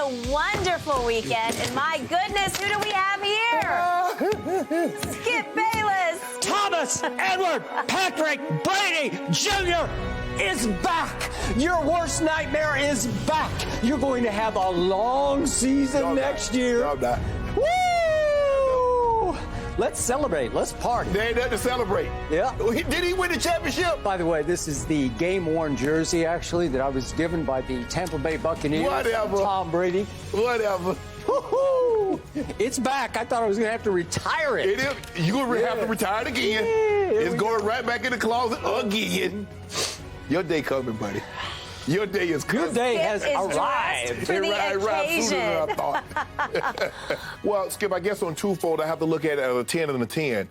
a wonderful weekend. And my goodness, who do we have here? Skip Bayless. Thomas Edward Patrick Brady Jr. is back. Your worst nightmare is back. You're going to have a long season next year. Woo! Let's celebrate. Let's party. There ain't nothing to celebrate. Yeah. Did he win the championship? By the way, this is the game-worn jersey, actually, that I was given by the Tampa Bay Buccaneers. Whatever. Tom Brady. Whatever. Woo-hoo! It's back. I thought I was going to have to retire it. It is. You're going to have to retire it again. It's going right back in the closet again. Your day coming, buddy. Your day is coming. Your day has arrived. For the Arrived sooner than I thought. Well, Skip, I guess on twofold, I have to look at it as a 10 and a 10.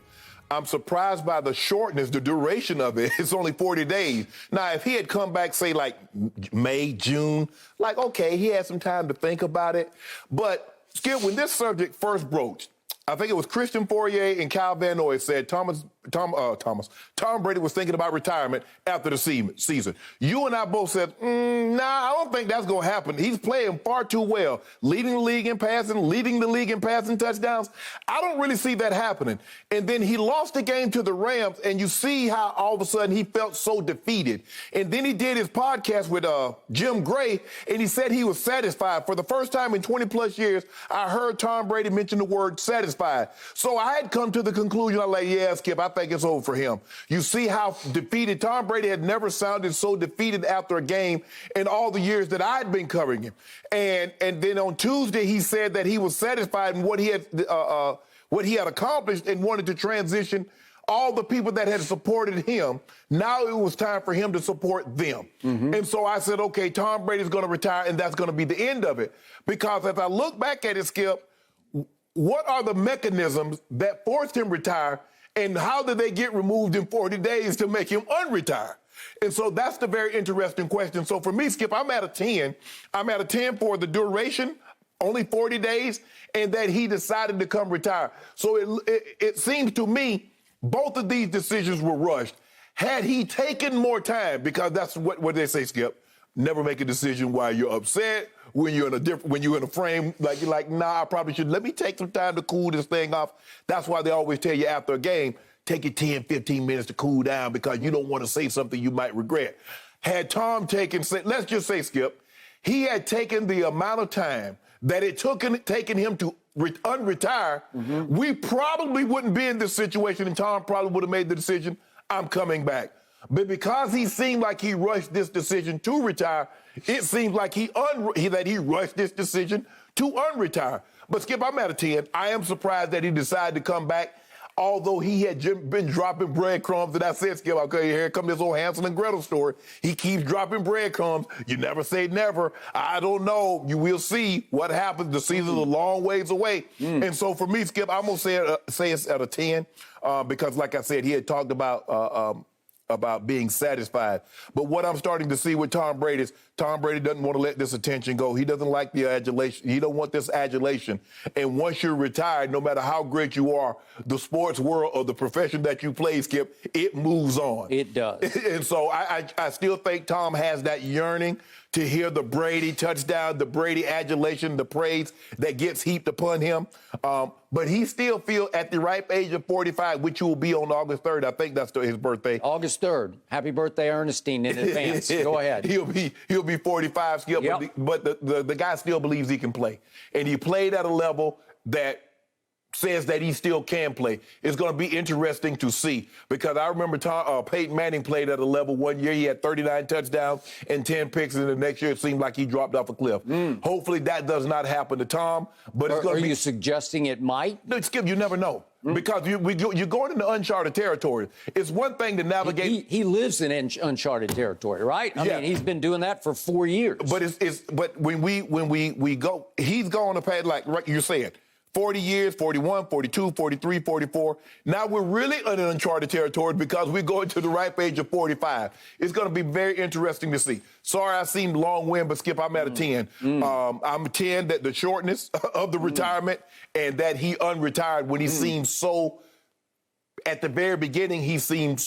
I'm surprised by the shortness, the duration of it. It's only 40 days. Now, if he had come back, say, like May, June, like, okay, he had some time to think about it. But, Skip, when this subject first broached, I think it was Christian Fourier and Kyle Van Noy said Tom Brady was thinking about retirement after the season. You and I both said, nah, I don't think that's going to happen. He's playing far too well, leading the league in passing touchdowns. I don't really see that happening. And then he lost the game to the Rams, and you see how all of a sudden he felt so defeated. And then he did his podcast with Jim Gray, and he said he was satisfied. For the first time in 20-plus years, I heard Tom Brady mention the word satisfied. So I had come to the conclusion, I'm like, yeah, Skip, I think it's over for him. You see how defeated Tom Brady had never sounded so defeated after a game in all the years that I had been covering him. And then on Tuesday, he said that he was satisfied in what he had accomplished and wanted to transition all the people that had supported him. Now it was time for him to support them. Mm-hmm. And so I said, okay, Tom Brady's going to retire, and that's going to be the end of it. Because as I look back at it, Skip, what are the mechanisms that forced him to retire, and how did they get removed in 40 days to make him unretire? And so that's the very interesting question. So for me, Skip, I'm at a 10. I'm at a 10 for the duration, only 40 days, and that he decided to come retire. So it seems to me both of these decisions were rushed. Had he taken more time, because that's what they say, Skip, never make a decision while you're upset, when you're in a frame, like you're like, nah, I probably should. Let me take some time to cool this thing off. That's why they always tell you after a game, take it 10, 15 minutes to cool down because you don't want to say something you might regret. Had Tom let's just say, Skip, he had taken the amount of time that it taken him to unretire, we probably wouldn't be in this situation, and Tom probably would have made the decision, I'm coming back. But because he seemed like he rushed this decision to retire, it seems like he rushed this decision to unretire. But, Skip, I'm at a 10. I am surprised that he decided to come back, although he had been dropping breadcrumbs. And I said, Skip, okay, here come this old Hansel and Gretel story. He keeps dropping breadcrumbs. You never say never. I don't know. You will see what happens. The season's a long ways away. And so for me, Skip, I'm going to say it's at a 10 because, like I said, he had talked about being satisfied. But what I'm starting to see with Tom Brady is Tom Brady doesn't want to let this attention go. He doesn't like the adulation. He don't want this adulation. And once you're retired, no matter how great you are, the sports world or the profession that you play, Skip, it moves on. It does. And so I still think Tom has that yearning to hear the Brady touchdown, the Brady adulation, the praise that gets heaped upon him. But he still feels at the ripe age of 45, which will be on August 3rd. I think that's his birthday. August 3rd. Happy birthday, Ernestine, in advance. Go ahead. He'll be 45, Skip, yep. But the guy still believes he can play. And he played at a level that says that he still can play. It's going to be interesting to see because I remember Peyton Manning played at a level one year. He had 39 touchdowns and 10 picks, and the next year it seemed like he dropped off a cliff. Hopefully that does not happen to Tom. But it's going to be. Are you suggesting it might? No, Skip, you never know. Because you're going into uncharted territory. It's one thing to navigate. He lives in uncharted territory, right? I mean, he's been doing that for 4 years. But when we go, he's going to pay like you're saying. 40 years, 41, 42, 43, 44. Now we're really in uncharted territory because we're going to the ripe age of 45. It's going to be very interesting to see. Sorry I seemed long-winded, but Skip, I'm at a 10. I'm a 10 that the shortness of the retirement and that he unretired when he seemed so, at the very beginning, he seemed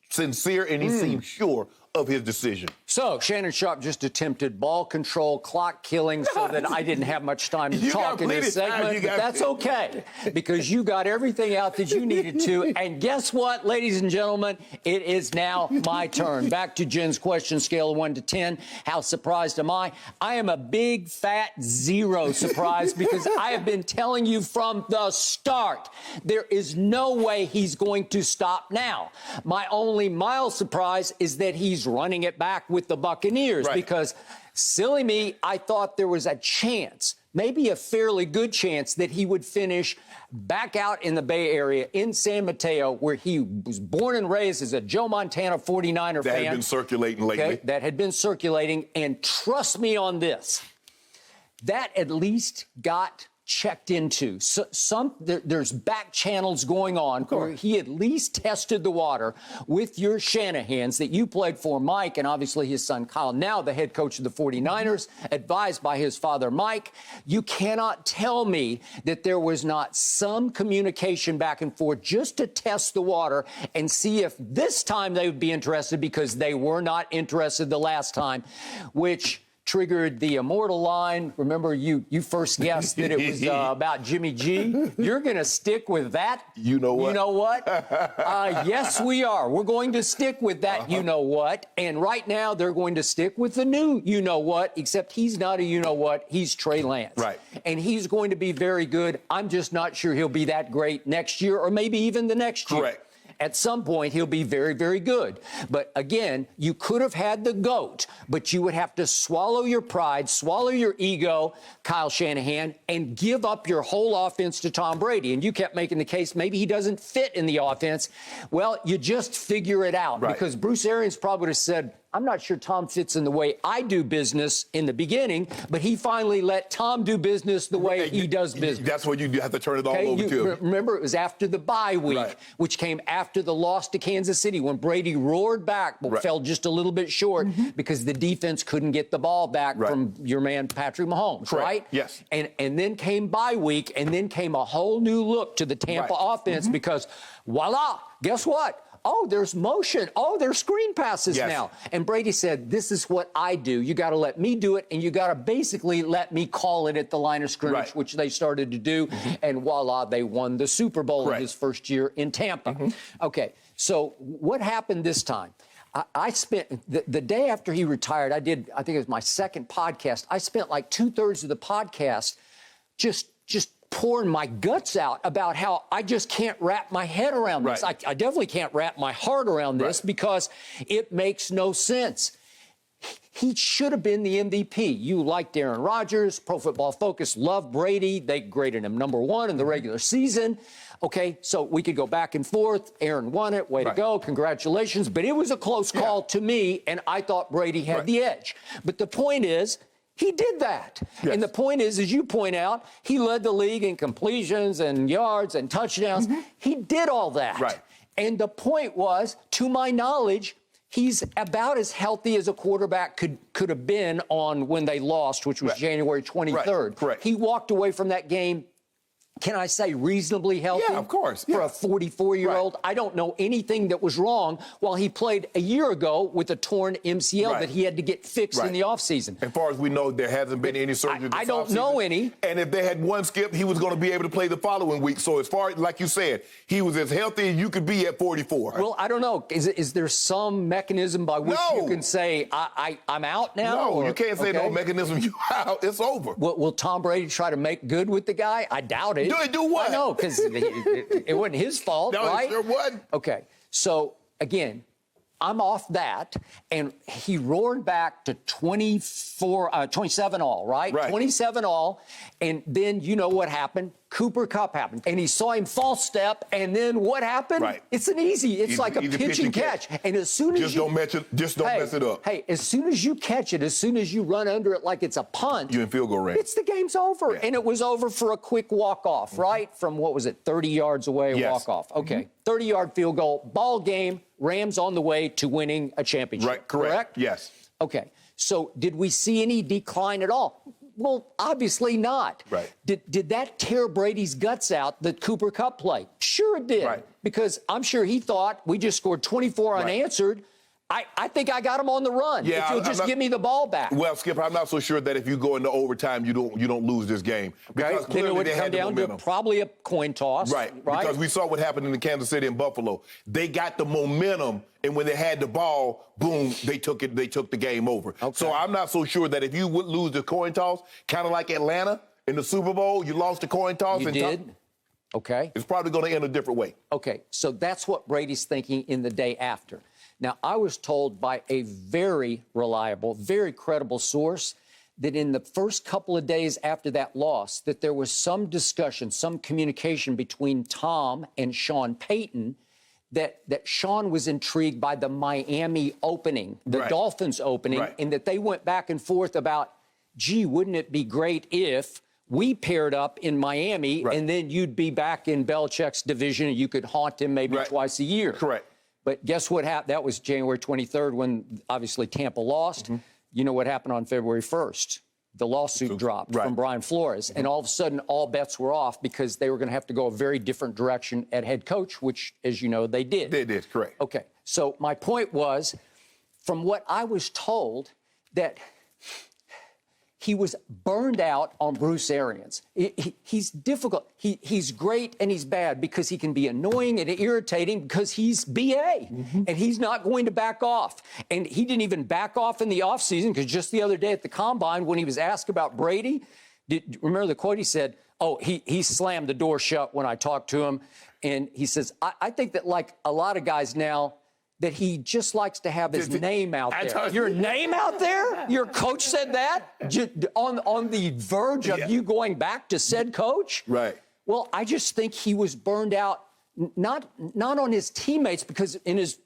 sincere and he seemed sure of his decision. So, Shannon Sharpe just attempted ball control, clock killing, so that I didn't have much time to talk in this segment. But that's okay, because you got everything out that you needed to. And guess what, ladies and gentlemen? It is now my turn. Back to Jen's question, scale of 1 to 10. How surprised am I? I am a big, fat 0 surprised, because I have been telling you from the start, there is no way he's going to stop now. My only mild surprise is that he's running it back with the Buccaneers, because silly me, I thought there was a chance, maybe a fairly good chance, that he would finish back out in the Bay Area in San Mateo, where he was born and raised as a Joe Montana 49er fan. That had been circulating lately. Okay, that had been circulating, and trust me on this, that at least got checked into. So there's back channels going on where he at least tested the water with your Shanahans that you played for, Mike, and obviously his son Kyle, now the head coach of the 49ers, advised by his father Mike. You cannot tell me that there was not some communication back and forth just to test the water and see if this time they would be interested, because they were not interested the last time, which triggered the immortal line. Remember, you first guessed that it was about Jimmy G. You're going to stick with that? You know what? You know what? Yes, we are. We're going to stick with that you know what. And right now, they're going to stick with the new you know what, except he's not a you know what. He's Trey Lance. Right. And he's going to be very good. I'm just not sure he'll be that great next year, or maybe even the next year. Correct. At some point, he'll be very, very good. But again, you could have had the GOAT, but you would have to swallow your pride, swallow your ego, Kyle Shanahan, and give up your whole offense to Tom Brady. And you kept making the case maybe he doesn't fit in the offense. Well, you just figure it out, because Bruce Arians probably would have said, I'm not sure Tom fits in the way I do business in the beginning, but he finally let Tom do business the way he does business. That's what you have to turn it all over to. Remember, it was after the bye week, which came after the loss to Kansas City, when Brady roared back, but fell just a little bit short because the defense couldn't get the ball back from your man Patrick Mahomes, right? Yes. And then came bye week, and then came a whole new look to the Tampa offense, because voila, guess what? Oh, there's motion. Oh, there's screen passes now. And Brady said, this is what I do. You got to let me do it, and you got to basically let me call it at the line of scrimmage, which they started to do. And voila, they won the Super Bowl in his first year in Tampa. Okay, so what happened this time? I spent the day after he retired, I think it was my second podcast. I spent like 2/3 of the podcast just pouring my guts out about how I just can't wrap my head around this. I definitely can't wrap my heart around this, because it makes no sense. He should have been the MVP. You liked Aaron Rodgers. Pro Football Focus loved Brady. They graded him #1 in the regular season. Okay, so we could go back and forth. Aaron won it. Way to go. Congratulations. But it was a close call to me, and I thought Brady had the edge. But the point is, he did that. And the point is, as you point out, he led the league in completions and yards and touchdowns. He did all that. And the point was, to my knowledge, he's about as healthy as a quarterback could have been on when they lost, which was January 23rd. He walked away from that game, can I say, reasonably healthy? Yeah, of course. For a 44-year-old. I don't know anything that was wrong while he played a year ago with a torn MCL that he had to get fixed in the offseason. As far as we know, there hasn't been any surgery. I don't know any. And if they had one skip, he was going to be able to play the following week. So as far as, like you said, he was as healthy as you could be at 44. Well, I don't know. Is there some mechanism by which you can say, I'm out now? No, you can't say no mechanism. You out. It's over. Will Tom Brady try to make good with the guy? I doubt it. Do what? I know, because it wasn't his fault, right? It sure wasn't. Okay, so again, I'm off that, and he roared back to 27 all, right? 27 all, and then you know what happened? Cooper Kupp happened, and he saw him false step, and then what happened? It's it's like a pitch and catch. And as soon as don't mess it up. Hey, as soon as you catch it, as soon as you run under it like it's a punt, you're in field goal range. It's the game's over, and it was over for a quick walk-off, right? From, what was it, 30 yards away, walk-off. Okay, 30-yard field goal, ball game, Rams on the way to winning a championship. Correct? Yes. Okay, so did we see any decline at all? Well, obviously not. Did that tear Brady's guts out, the Cooper Kupp play? Sure it did. Because I'm sure he thought, we just scored 24 unanswered. I think I got him on the run. Yeah, if you'll just give me the ball back. Well, Skip, I'm not so sure that if you go into overtime, you don't lose this game. Because then it would they come had the down to momentum. probably a coin toss. Right, because we saw what happened in Kansas City and Buffalo. They got the momentum, and when they had the ball, boom, they took the game over. Okay. So I'm not so sure that if you would lose the coin toss, kind of like Atlanta in the Super Bowl, you lost the coin toss. You did? Okay. It's probably going to end a different way. Okay, so that's what Brady's thinking in the day after. Now, I was told by a very reliable, very credible source that in the first couple of days after that loss, that there was some discussion, some communication between Tom and Sean Payton that Sean was intrigued by the Miami opening, the Dolphins opening, and that they went back and forth about, gee, wouldn't it be great if we paired up in Miami and then you'd be back in Belichick's division and you could haunt him maybe twice a year. Correct. But guess what happened? That was January 23rd when obviously Tampa lost. You know what happened on February 1st? The lawsuit dropped from Brian Flores. And all of a sudden, all bets were off because they were going to have to go a very different direction at head coach, which, as you know, they did. They did, correct. Okay. So my point was, from what I was told, that he was burned out on Bruce Arians. He's difficult. He's great and he's bad because he can be annoying and irritating because he's BA. And he's not going to back off. And he didn't even back off in the offseason because just the other day at the Combine when he was asked about Brady, remember the quote he said, oh, he slammed the door shut when I talked to him. And he says, I think that like a lot of guys now, that he just likes to have his name out there. Your name out there? Your coach said that? On the verge of you going back to said coach? Right. Well, I just think he was burned out, not on his teammates, because in his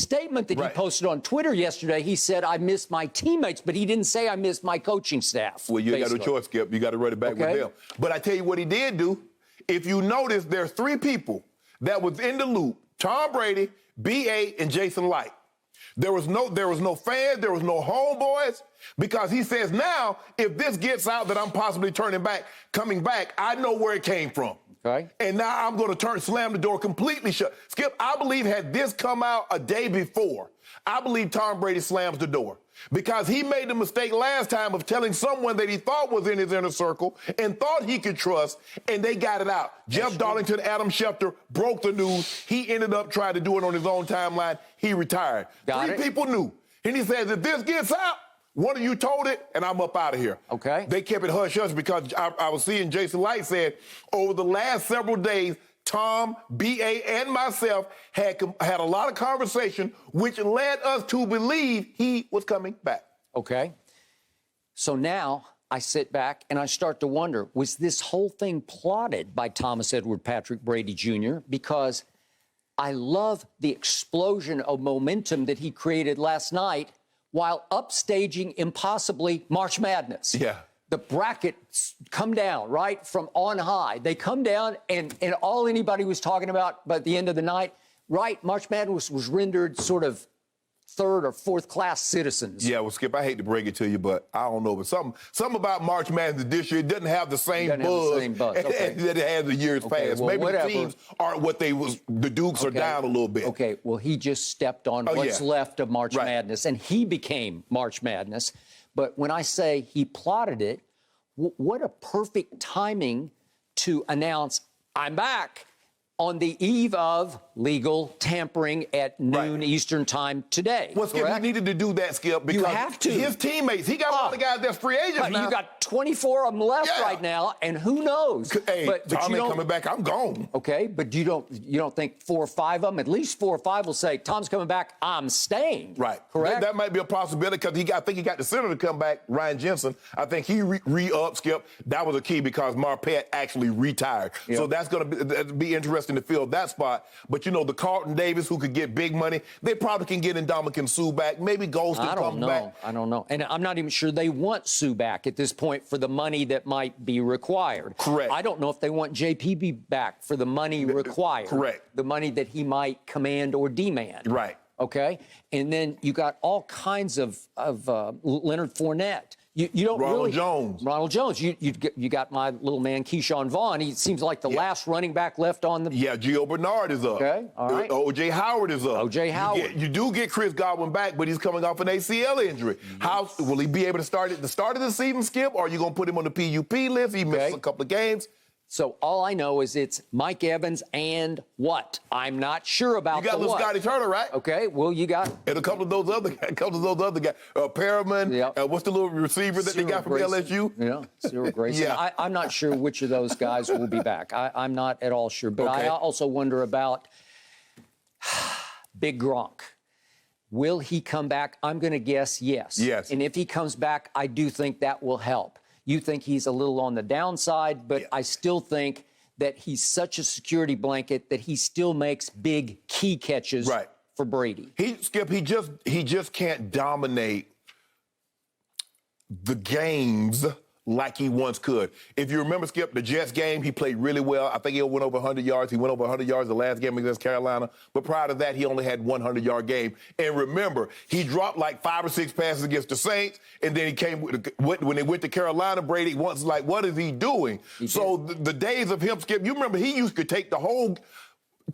statement that he posted on Twitter yesterday, he said, I miss my teammates, but he didn't say I miss my coaching staff. Well, you got no choice, Skip. You got to run it back with them. But I tell you what he did do. If you notice, there are three people that was in the loop. Tom Brady, B.A., and Jason Light. There was no fans, there was no homeboys, because he says now, if this gets out that I'm possibly coming back, I know where it came from. Okay. And now I'm going to slam the door completely shut. Skip, I believe had this come out a day before, I believe Tom Brady slams the door. Because he made the mistake last time of telling someone that he thought was in his inner circle and thought he could trust, and they got it out. Jeff Darlington, Adam Schefter broke the news. He ended up trying to do it on his own timeline. He retired. Three people knew. And he says, if this gets out, one of you told it, and I'm up out of here. Okay. They kept it hush-hush because I was seeing Jason Light said over the last several days, Tom, B.A., and myself had a lot of conversation, which led us to believe he was coming back. Okay. So now I sit back and I start to wonder, was this whole thing plotted by Thomas Edward Patrick Brady Jr.? Because I love the explosion of momentum that he created last night while upstaging impossibly March Madness. Yeah. The brackets come down, right, from on high. They come down, and all anybody was talking about by the end of the night, right, March Madness was rendered sort of third or fourth class citizens. Yeah, well, Skip, I hate to break it to you, but I don't know. But something about March Madness this year, it doesn't have the same buzz that it has the years past. Well, maybe the teams aren't what they was. The Dukes are down a little bit. Okay, well, he just stepped on what's left of March Madness, and he became March Madness. But when I say he plotted it, what a perfect timing to announce, I'm back, on the eve of legal tampering at noon Eastern time today. Well, Skip, he needed to do that, Skip, because you have to. His teammates, he got a lot of guys that's free agents now. You got 24 of them left right now, and who knows? Hey, but Tom ain't coming back, I'm gone. Okay, but you don't think 4 or 5 of them, at least 4 or 5 will say, Tom's coming back, I'm staying. Right. Correct? That might be a possibility because I think he got the center to come back, Ryan Jensen. I think he re-upped, Skip. That was a key because Marpet actually retired. Yep. So that's going to be interesting to fill that spot. But, you know, the Carlton Davis who could get big money, they probably can get Ndamukong Suh back. Maybe Golston comes back. I don't know. And I'm not even sure they want Suh back at this point for the money that might be required. Correct. I don't know if they want JPB back for the money required. Correct. The money that he might command or demand. Right. Okay? And then you got all kinds of Leonard Fournette. You don't Ronald Jones. Ronald Jones. You got my little man Keyshawn Vaughn. He seems like the last running back left on the. Yeah, Gio Bernard is up. Okay, all right. O.J. Howard is up. O.J. Howard. You do get Chris Godwin back, but he's coming off an ACL injury. How will he be able to start at the start of the season, Skip? Or are you going to put him on the PUP list? He missed a couple of games. So all I know is it's Mike Evans and what? I'm not sure about. You got little Scotty Turner, right? Okay, well, you got. And a couple of those other guys. Perriman. Yep. What's the little receiver that they got from LSU? Yeah, Cyril Grayson. Yeah. I'm not sure which of those guys will be back. I'm not at all sure. But I also wonder about Big Gronk. Will he come back? I'm going to guess yes. Yes. And if he comes back, I do think that will help. You think he's a little on the downside, but I still think that he's such a security blanket that he still makes big key catches for Brady. Skip, he just can't dominate the games like he once could. If you remember, Skip, the Jets game, he played really well. I think he went over 100 yards. He went over 100 yards the last game against Carolina. But prior to that, he only had 100-yard game. And remember, he dropped like 5 or 6 passes against the Saints. And then he came when they went to Carolina, Brady once like, what is he doing? The days of him, Skip, you remember he used to take the whole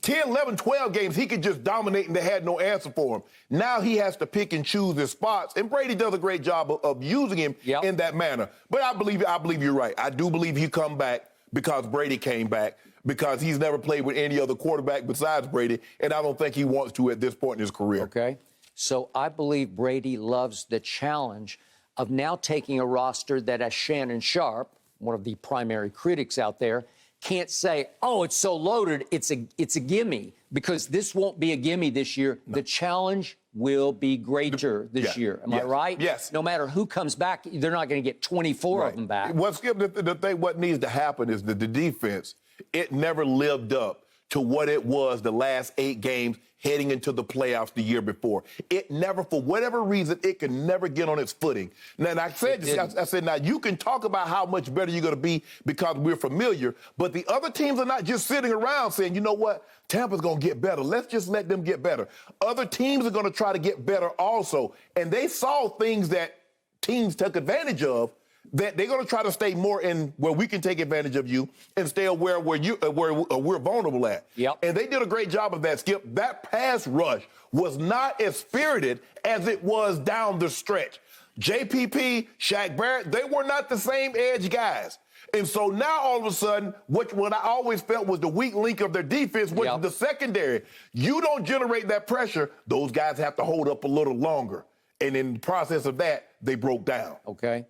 10, 11, 12 games, he could just dominate and they had no answer for him. Now he has to pick and choose his spots, and Brady does a great job of using him in that manner. But I believe you're right. I do believe he come back because Brady came back, because he's never played with any other quarterback besides Brady, and I don't think he wants to at this point in his career. Okay. So I believe Brady loves the challenge of now taking a roster that, as Shannon Sharpe, one of the primary critics out there, can't say, oh, it's so loaded, it's a gimme, because this won't be a gimme this year. No. The challenge will be greater this year. Am I right? Yes. No matter who comes back, they're not going to get 24 of them back. Well, Skip, the thing, what needs to happen is that the defense, it never lived up to what it was the last 8 games heading into the playoffs the year before. It never, for whatever reason, it could never get on its footing. Now, and I said, now, you can talk about how much better you're going to be because we're familiar, but the other teams are not just sitting around saying, you know what, Tampa's going to get better. Let's just let them get better. Other teams are going to try to get better also, and they saw things that teams took advantage of, that they're going to try to stay more in where we can take advantage of you and stay where we're vulnerable at. Yep. And they did a great job of that, Skip. That pass rush was not as spirited as it was down the stretch. JPP, Shaq Barrett, they were not the same edge guys. And so now all of a sudden, what I always felt was the weak link of their defense was the secondary. You don't generate that pressure, those guys have to hold up a little longer. And in the process of that, they broke down. Okay.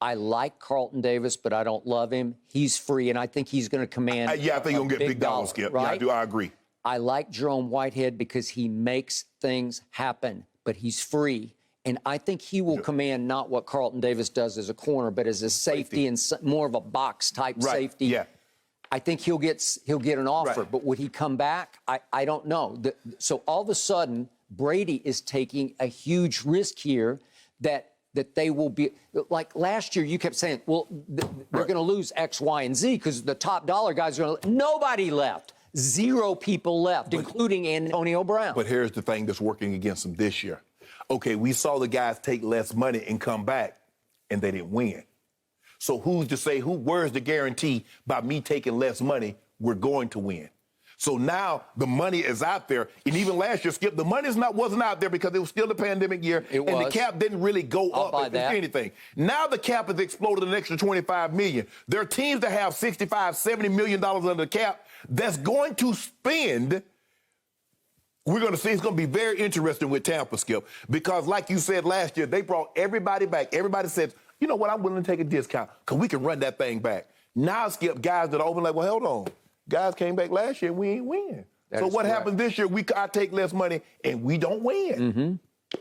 I like Carlton Davis, but I don't love him. He's free, and I think he's going to command I think he's going to get big dollars, Skip. Right? Yeah, I agree. I like Jerome Whitehead because he makes things happen, but he's free. And I think he will command not what Carlton Davis does as a corner, but as a safety and more of a box-type safety. Yeah. I think he'll get an offer, but would he come back? I don't know. So all of a sudden, Brady is taking a huge risk here that they will be, like last year, you kept saying, well, they're going to lose X, Y, and Z because the top dollar guys are going to. Nobody left. 0 people left, including Antonio Brown. But here's the thing that's working against them this year. Okay, we saw the guys take less money and come back, and they didn't win. So who's to say, where's the guarantee by me taking less money, we're going to win? So now the money is out there. And even last year, Skip, the money wasn't out there because it was still the pandemic year. And the cap didn't really go up if anything. Now the cap has exploded an extra $25 million. There are teams that have $65, $70 million under the cap that's going to spend. We're going to see. It's going to be very interesting with Tampa, Skip, because like you said last year, they brought everybody back. Everybody said, you know what, I'm willing to take a discount because we can run that thing back. Now, Skip, guys that are open like, well, hold on. Guys came back last year, we ain't win. So what happens this year? I take less money, and we don't win. Mm-hmm.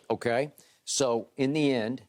Okay. So in the end,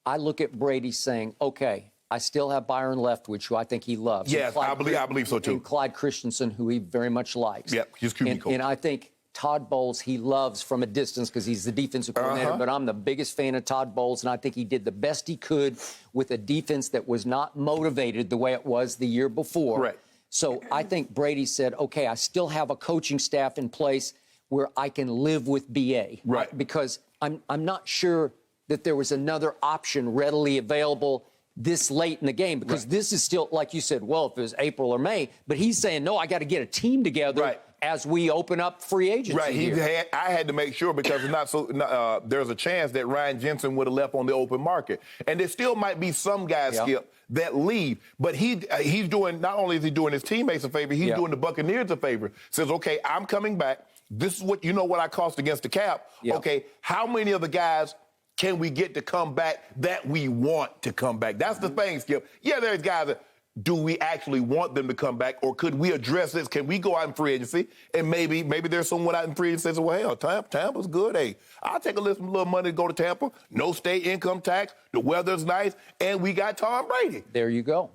I look at Brady saying, okay, I still have Byron Leftwich, who I think he loves. Yes, I believe so, too. And Clyde Christensen, who he very much likes. Yeah, he's QB coach. And I think Todd Bowles he loves from a distance because he's the defensive coordinator, but I'm the biggest fan of Todd Bowles, and I think he did the best he could with a defense that was not motivated the way it was the year before. Right. So I think Brady said, okay, I still have a coaching staff in place where I can live with BA. Right. Because I'm not sure that there was another option readily available this late in the game, because this is still, like you said, well, if it was April or May, but he's saying, no, I got to get a team together as we open up free agency. Right. I had to make sure, because it's not so. There's a chance that Ryan Jensen would have left on the open market, and there still might be some guys, Skip, that leave. But he's doing, not only is he doing his teammates a favor, he's doing the Buccaneers a favor. Says, okay, I'm coming back. This is what what I cost against the cap. Okay, how many of the guys can we get to come back that we want to come back? That's the thing, Skip. Yeah, there's guys that, do we actually want them to come back, or could we address this? Can we go out in free agency, and maybe there's someone out in free agency that says, well, hell, Tampa's good. Hey, I'll take a little money to go to Tampa. No state income tax. The weather's nice, and we got Tom Brady. There you go.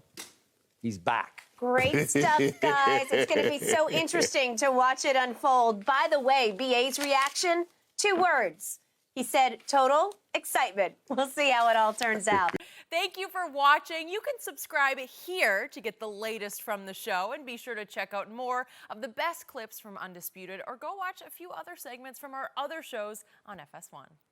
He's back. Great stuff, guys. It's going to be so interesting to watch it unfold. By the way, BA's reaction, 2 words. He said, total excitement. We'll see how it all turns out. Thank you for watching. You can subscribe here to get the latest from the show, and be sure to check out more of the best clips from Undisputed, or go watch a few other segments from our other shows on FS1.